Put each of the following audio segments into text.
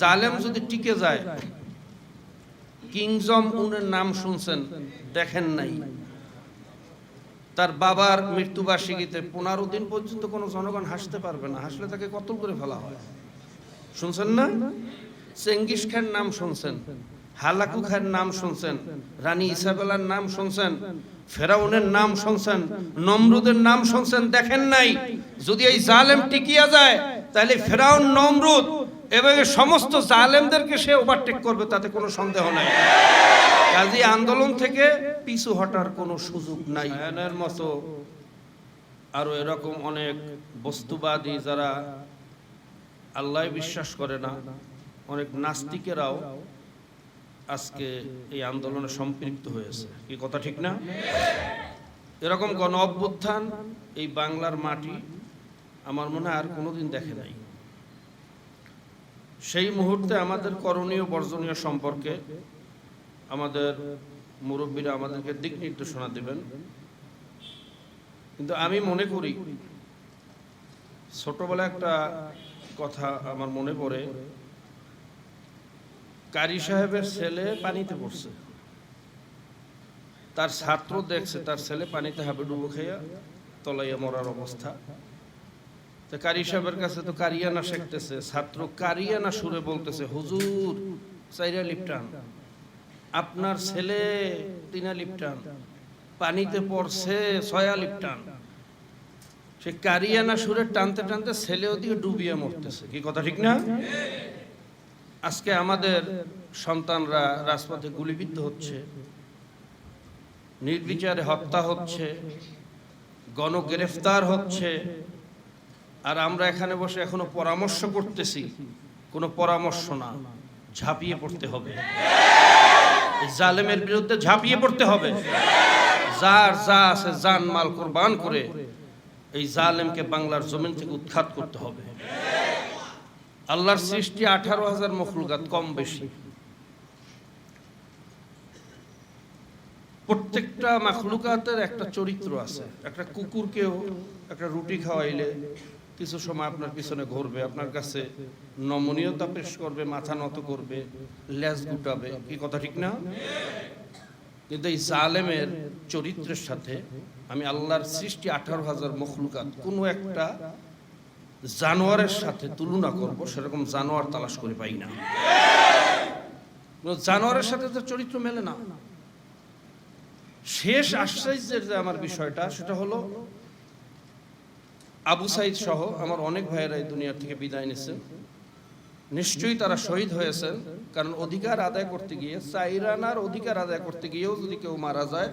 জালেম যদি টিকে যায়, কিংজম উনের নাম শুনছেন, দেখেন নাই? তার বাবার মৃত্যুবার্ষিকীতে 15 দিন পর্যন্ত কোনো জনগণ হাসতে পারবে না, হাসলে তাকে কতল করে ফেলা হয়। শুনছেন না? চেঙ্গিস খান নাম শুনছেন, হালাকু খান নাম শুনছেন, রানী ইসাবেলার নাম শুনছেন, ফেরাউনের নাম শুনছেন, নমরুদের নাম শুনছেন, দেখেন নাই? যদি এই জালেম টিকিয়া যায়, তাহলে ফেরাউন, নমরুদ এবং সমস্ত জালেমদেরকে সে ওভারটেক করবে, তাতে কোনো সন্দেহ নাই। কাজী আন্দোলন থেকে পিছু হটার কোনো সুযোগ নাই। এর মতো আরো এরকম অনেক বস্তুবাদী যারা আল্লাহ বিশ্বাস করে না, অনেক নাস্তিকেরাও আজকে এই আন্দোলনে সম্পৃক্ত হয়েছে। কি কথা ঠিক না? এরকম গণ অভ্যুত্থান এই বাংলার মাটি আমার মনে হয় আর কোনোদিন দেখে নাই। সেই মুহূর্তে আমাদের করণীয় বর্জনীয় সম্পর্কে আমাদের মুরব্বীরা আমাদেরকে দিক নির্দেশনা দেবেন। কিন্তু আমি মনে করি, ছোটবেলা একটা কথা আমার মনে পড়ে, কারি সাহেবের ছেলে পানিতে পড়ছে, তার ছাত্র দেখছে তার ছেলে পানিতে হাবুডুবু খাইয়া তলাইয়া মরার অবস্থা। তো কারি সাহেবের কাছে তো কারিয়ানা শিখতেছে, ছাত্র কারিয়ানা সুরে বলতেছে, হুজুর 4 লিপটান, আপনার ছেলে 3 লিপটান, পানিতে পড়ছে 6 লিপটান। সে কারিয়ানা সুরে টানতে টানতে ছেলে ওদিকে ডুবিয়ে মরতেছে। কি কথা ঠিক না? আজকে আমাদের সন্তানরা রাজপথে গুলিবিদ্ধ হচ্ছে, নির্বিচারে হত্যা হচ্ছে, গণগ্রেফতার হচ্ছে, আর আমরা এখানে বসে এখনো পরামর্শ করতেছি। কোনো পরামর্শ না, ঝাঁপিয়ে পড়তে হবে, জালেমের বিরুদ্ধে ঝাঁপিয়ে পড়তে হবে। যার যা আছে জান মাল কুরবান করে এই জালেমকে বাংলার জমিন থেকে উৎখাত করতে হবে। আল্লাহর সৃষ্টি 18,000 মখলুকাত, কম বেশি। প্রত্যেকটা মখলুকাতের একটা চরিত্র আছে। একটা কুকুরকেও একটা রুটি খাওয়াইলে কিছু সময় আপনার পিছনে ঘুরবে, আপনার কাছে নমনীয়তা পেশ করবে, মাথা নত করবে, লেজ গুটাবে। কি কথা ঠিক না? কিন্তু এই জালেমের চরিত্রের সাথে আমি আল্লাহর সৃষ্টি 18,000 মখলুকাত কোনো একটা জানোয়ারের সাথে তুলনা করব, সেরকম জানোয়ার তালাশ করে পাই না। জানোয়ারের সাথে তো চরিত্র মেলে না। শেষ আশ্চর্যের যে আমার বিষয়টা, সেটা হলো আবু সাইদ সহ আমার অনেক ভাইয়েরা এই দুনিয়া থেকে বিদায় নিয়েছেন। নিশ্চয়ই তারা শহীদ হয়েছেন, কারণ অধিকার আদায় করতে গিয়ে, চাইরানার অধিকার আদায় করতে গিয়েও যদি কেউ মারা যায়,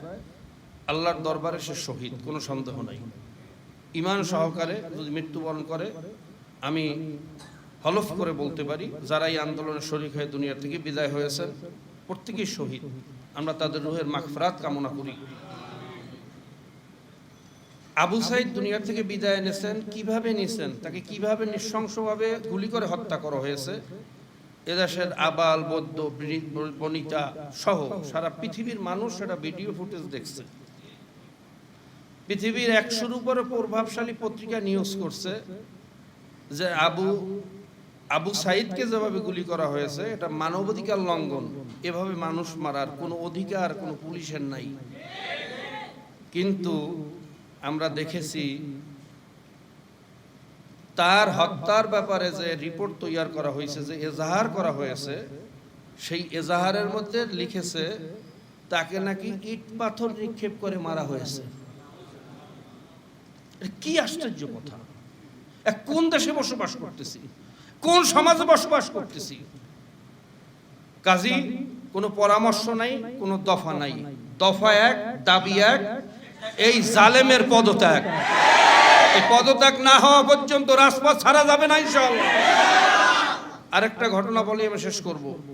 আল্লাহর দরবারে সে শহীদ, কোনো সন্দেহ নাই। ঈমান সহকারে যদি মৃত্যুবরণ করে, আমি হলফ করে বলতে পারি, যারা এই আন্দোলনে শরীক হয়ে দুনিয়া থেকে বিদায় হয়েছেন প্রত্যেকেই শহীদ। আমরা তাদের রুহের মাগফিরাত কামনা করি। আবু সাইদ দুনিয়া থেকে বিদায় এনেছেন, কিভাবে নিছেন, তাকে কিভাবে নৃশংসভাবে গুলি করে হত্যা করা হয়েছে, এদেশের আবাল বৌদ্ধ বনিতা সহ সারা পৃথিবীর মানুষ সেটা ভিডিও ফুটেজ দেখছে। পৃথিবীর 100-র উপরে প্রভাবশালী পত্রিকা নিউজ করছে যে আবু সাইদকে যেভাবে গুলি করা হয়েছে এটা মানবাধিকার লঙ্ঘন। এভাবে মানুষ মারার কোনো অধিকার কোনো পুলিশের নাই। কিন্তু আমরা দেখেছি তার হত্যার ব্যাপারে যে রিপোর্ট তৈরি করা হয়েছে, যে এজাহার করা হয়েছে, সেই এজাহারের মধ্যে লিখেছে তাকে নাকি ইট পাথর নিক্ষেপ করে মারা হয়েছে। কি আশ্চর্য কথা! কোন দেশে বসবাস করতেছি, কোন সমাজে বসবাস করতেছি? কাজী কোনো পরামর্শ নাই, কোনো দফা নাই। দফা এক, দাবি এক, এই জালেমের পদত্যাগ। এই পদত্যাগ না হওয়া পর্যন্ত রাজপথ ছাড়া যাবে না ইনশাআল্লাহ। আরেকটা ঘটনা বলে আমি শেষ করব।